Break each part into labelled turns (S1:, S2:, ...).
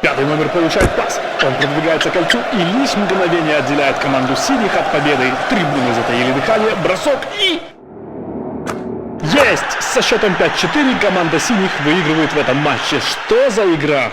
S1: Пятый номер получает пас. Он продвигается к кольцу и лишь мгновение отделяет команду синих от победы. Трибуны затаили дыхание, бросок и... Есть! Со счетом 5-4 команда синих выигрывает в этом матче. Что за игра?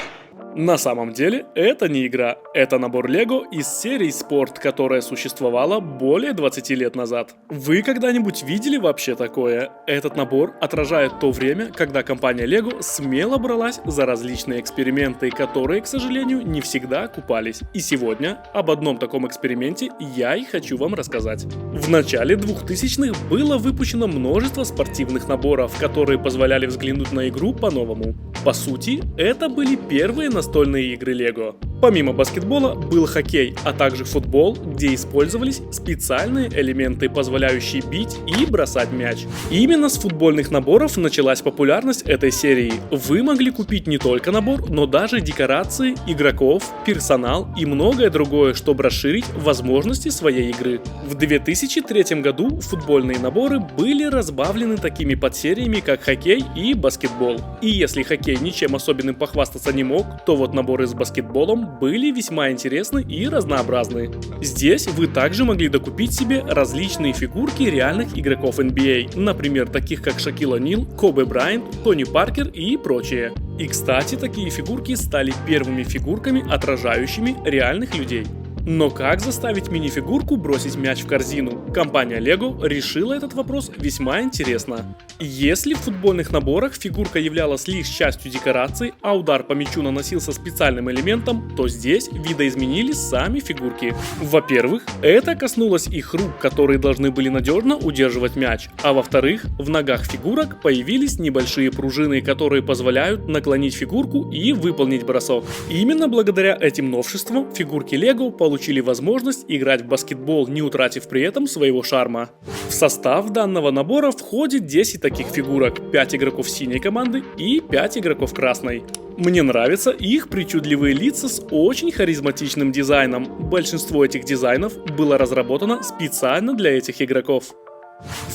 S2: На самом деле, это не игра, это набор Лего из серии Спорт, которая существовала более 20 лет назад. Вы когда-нибудь видели вообще такое? Этот набор отражает то время, когда компания Лего смело бралась за различные эксперименты, которые, к сожалению, не всегда окупались. И сегодня об одном таком эксперименте я и хочу вам рассказать. В начале 2000-х было выпущено множество спортивных наборов, которые позволяли взглянуть на игру по-новому. По сути, это были первые настольные игры Лего. Помимо баскетбола был хоккей, а также футбол, где использовались специальные элементы, позволяющие бить и бросать мяч. И именно с футбольных наборов началась популярность этой серии. Вы могли купить не только набор, но даже декорации, игроков, персонал и многое другое, чтобы расширить возможности своей игры. В 2003 году футбольные наборы были разбавлены такими подсериями, как хоккей и баскетбол. И если хоккей ничем особенным похвастаться не мог, то вот наборы с баскетболом были весьма интересны и разнообразны. Здесь вы также могли докупить себе различные фигурки реальных игроков NBA, например, таких как Шакил О'Нил, Коби Брайант, Тони Паркер и прочие. И кстати, такие фигурки стали первыми фигурками, отражающими реальных людей. Но как заставить мини-фигурку бросить мяч в корзину? Компания Lego решила этот вопрос весьма интересно. Если в футбольных наборах фигурка являлась лишь частью декорации, а удар по мячу наносился специальным элементом, то здесь видоизменили сами фигурки. Во-первых, это коснулось их рук, которые должны были надежно удерживать мяч, а во-вторых, в ногах фигурок появились небольшие пружины, которые позволяют наклонить фигурку и выполнить бросок. И именно благодаря этим новшествам фигурки Lego получили возможность играть в баскетбол, не утратив при этом своего шарма. В состав данного набора входит 10 таких фигурок, 5 игроков синей команды и 5 игроков красной. Мне нравятся их причудливые лица с очень харизматичным дизайном. Большинство этих дизайнов было разработано специально для этих игроков.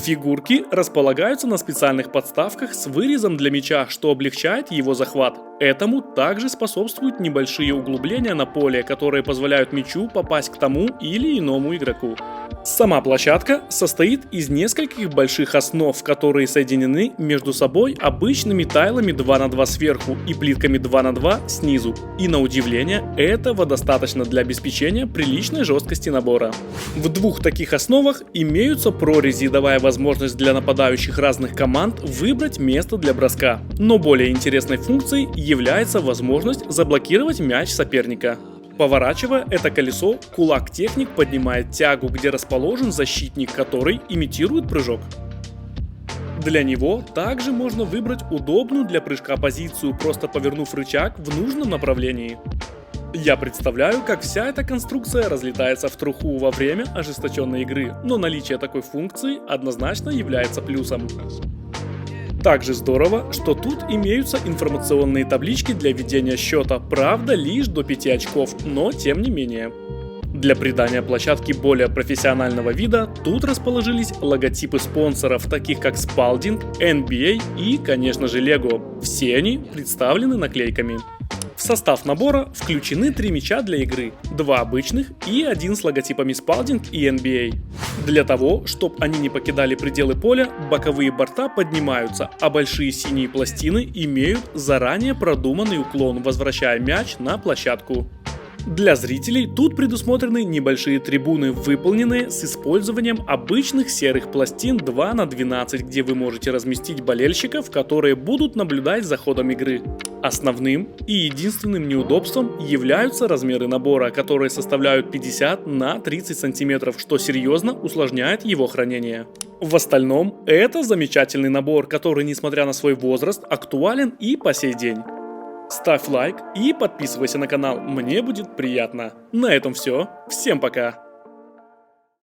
S2: Фигурки располагаются на специальных подставках с вырезом для мяча, что облегчает его захват. Этому также способствуют небольшие углубления на поле, которые позволяют мячу попасть к тому или иному игроку. Сама площадка состоит из нескольких больших основ, которые соединены между собой обычными тайлами 2 на 2 сверху и плитками 2 на 2 снизу. И на удивление, этого достаточно для обеспечения приличной жесткости набора. В двух таких основах имеются прорези, давая возможность для нападающих разных команд выбрать место для броска. Но более интересной функцией является возможность заблокировать мяч соперника. Поворачивая это колесо, кулак-техник поднимает тягу, где расположен защитник, который имитирует прыжок. Для него также можно выбрать удобную для прыжка позицию, просто повернув рычаг в нужном направлении. Я представляю, как вся эта конструкция разлетается в труху во время ожесточенной игры, но наличие такой функции однозначно является плюсом. Также здорово, что тут имеются информационные таблички для ведения счета, правда лишь до 5 очков, но тем не менее. Для придания площадке более профессионального вида тут расположились логотипы спонсоров, таких как Spalding, NBA и, конечно же, Lego. Все они представлены наклейками. В состав набора включены 3 мяча для игры, 2 обычных и 1 с логотипами Spalding и NBA. Для того, чтобы они не покидали пределы поля, боковые борта поднимаются, а большие синие пластины имеют заранее продуманный уклон, возвращая мяч на площадку. Для зрителей тут предусмотрены небольшие трибуны, выполненные с использованием обычных серых пластин 2 на 12, где вы можете разместить болельщиков, которые будут наблюдать за ходом игры. Основным и единственным неудобством являются размеры набора, которые составляют 50 на 30 сантиметров, что серьезно усложняет его хранение. В остальном, это замечательный набор, который, несмотря на свой возраст, актуален и по сей день. Ставь лайк и подписывайся на канал, мне будет приятно. На этом все, всем пока!